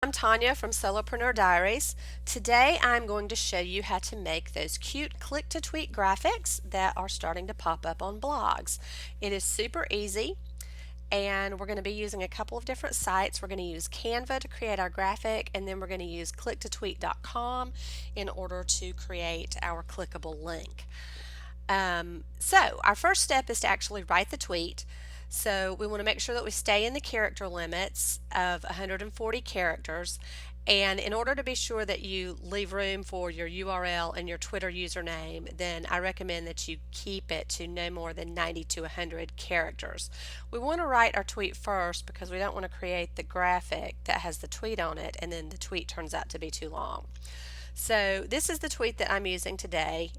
I'm Tanya from Solopreneur Diaries. Today I'm going to show you how to make those cute click-to-tweet graphics that are starting to pop up on blogs. It is super easy and we're going to be using a couple of different sites. We're going to use Canva to create our graphic, and then we're going to use clicktotweet.com in order to create our clickable link. So our first step is to actually write the tweet. So we want to make sure that we stay in the character limits of 140 characters. And in order to be sure that you leave room for your URL and your Twitter username, then I recommend that you keep it to no more than 90 to 100 characters. We want to write our tweet first because we don't want to create the graphic that has the tweet on it and then the tweet turns out to be too long. So this is the tweet that I'm using today.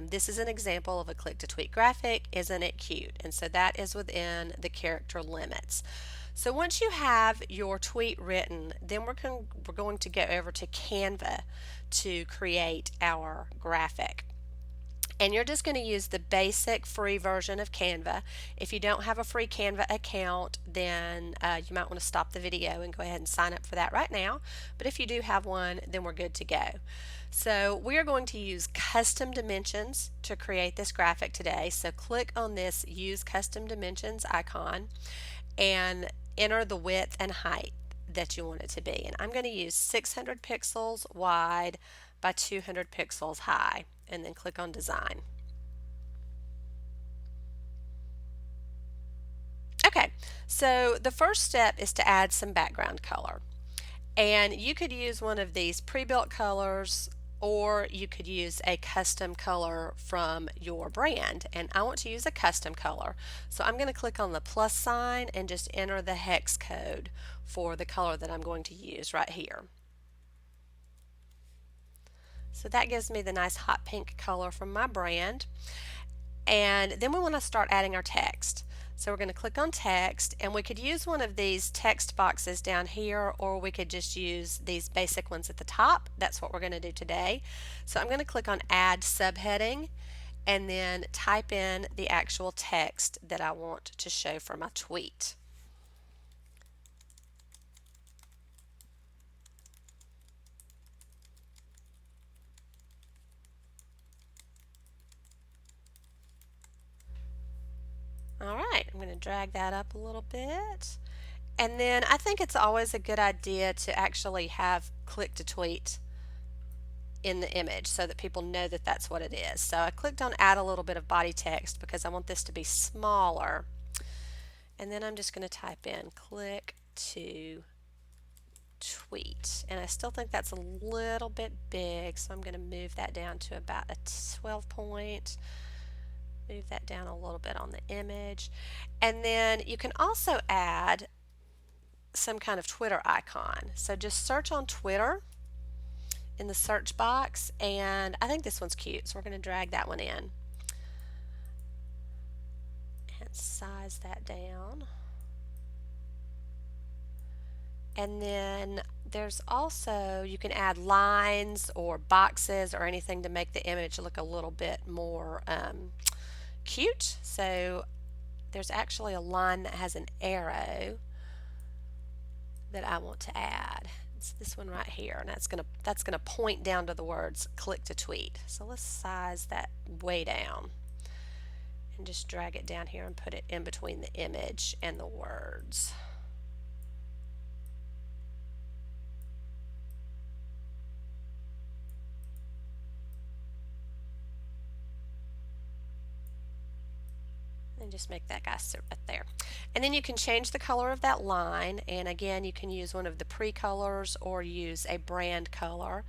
This is an example of a click to tweet graphic. Isn't it cute? And so that is within the character limits. So once you have your tweet written, then we're going to go over to Canva to create our graphic. And you're just going to use the basic free version of Canva. If you don't have a free Canva account, then you might want to stop the video and go ahead and sign up for that right now. But if you do have one, then we're good to go. So we are going to use custom dimensions to create this graphic today. So click on this Use Custom Dimensions icon and enter the width and height that you want it to be. And I'm going to use 600 pixels wide by 200 pixels high, and then click on Design. Okay, so the first step is to add some background color. And you could use one of these pre-built colors, or you could use a custom color from your brand. And I want to use a custom color. So I'm going to click on the plus sign and just enter the hex code for the color that I'm going to use right here. So that gives me the nice hot pink color from my brand. And then we want to start adding our text. So we're going to click on text, and we could use one of these text boxes down here, or we could just use these basic ones at the top. That's what we're going to do today. So I'm going to click on add subheading and then type in the actual text that I want to show for my tweet. All right, I'm going to drag that up a little bit. And then I think it's always a good idea to actually have click to tweet in the image so that people know that that's what it is. So I clicked on add a little bit of body text because I want this to be smaller. And then I'm just going to type in click to tweet. And I still think that's a little bit big, so I'm going to move that down to about a 12 point. Move that down a little bit on the image. And then you can also add some kind of Twitter icon. So just search on Twitter in the search box, and I think this one's cute, so we're going to drag that one in and size that down. And then there's also, you can add lines or boxes or anything to make the image look a little bit more cute. So there's actually a line that has an arrow that I want to add. It's this one right here, and that's gonna point down to the words click to tweet. So let's size that way down and just drag it down here and put it in between the image and the words. And just make that guy sit right there. And then you can change the color of that line, and again you can use one of the pre-colors or use a brand color.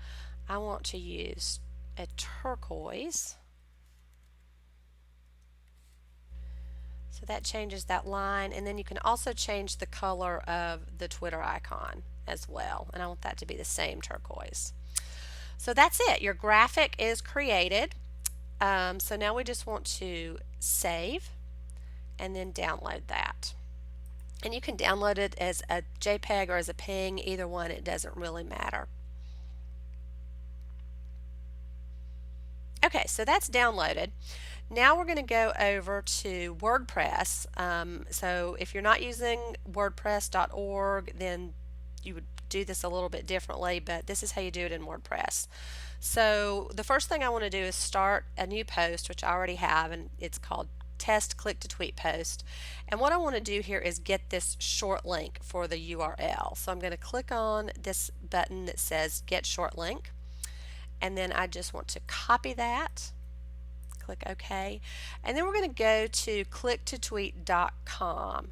I want to use a turquoise. So that changes that line, and then you can also change the color of the Twitter icon as well, and I want that to be the same turquoise. So that's it. Your graphic is created. So now we just want to save and then download that. And you can download it as a JPEG or as a PNG, either one, it doesn't really matter. Okay, so that's downloaded. Now we're going to go over to WordPress. So if you're not using WordPress.org, then you would do this a little bit differently, but this is how you do it in WordPress. So the first thing I want to do is start a new post, which I already have, and it's called test click to tweet post. And what I want to do here is get this short link for the URL. So I'm going to click on this button that says get short link, and then I just want to copy that. Click OK, and then we're going to go to clicktotweet.com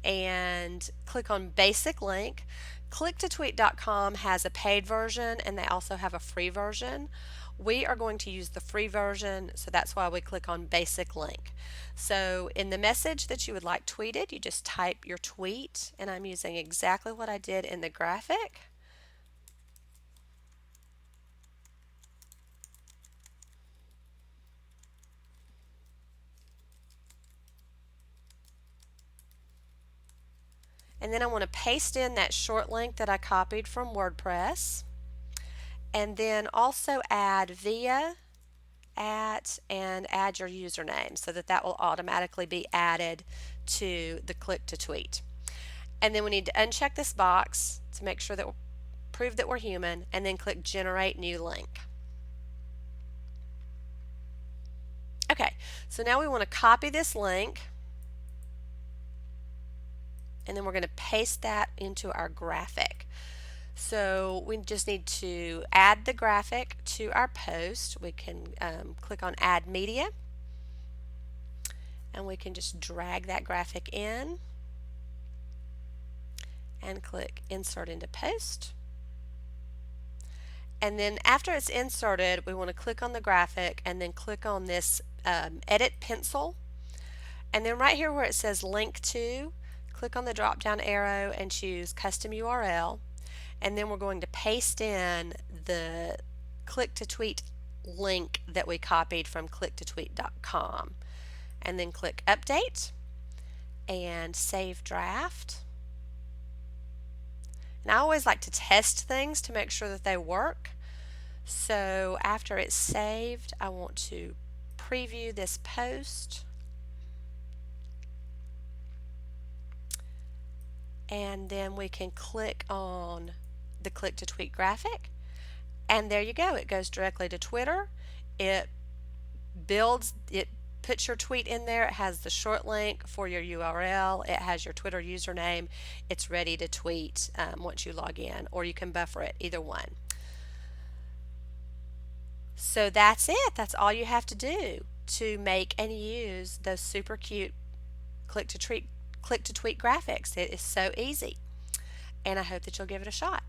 and click on basic link. Clicktotweet.com has a paid version and they also have a free version. We are going to use the free version, so that's why we click on basic link. So in the message that you would like tweeted, you just type your tweet, and I'm using exactly what I did in the graphic. And then I want to paste in that short link that I copied from WordPress, and then also add via, at, and add your username so that that will automatically be added to the click to tweet. And then we need to uncheck this box to make sure that prove that we're human, and then click generate new link. Okay, so now we want to copy this link, and then we're going to paste that into our graphic. So we just need to add the graphic to our post. We can click on add media, and we can just drag that graphic in and click insert into post. And then after it's inserted, we want to click on the graphic and then click on this edit pencil, and then right here where it says link to, click on the drop down arrow and choose custom URL, and then we're going to paste in the click to tweet link that we copied from clicktotweet.com, and then click update and save draft. And I always like to test things to make sure that they work. So after it's saved, I want to preview this post, and then we can click on the click to tweet graphic, and there you go. It goes directly to Twitter. It puts your tweet in there. It has the short link for your URL. It has your Twitter username. It's ready to tweet once you log in, or you can buffer it, either one. So that's it. That's all you have to do to make and use those super cute click to tweet graphics. It is so easy, and I hope that you'll give it a shot.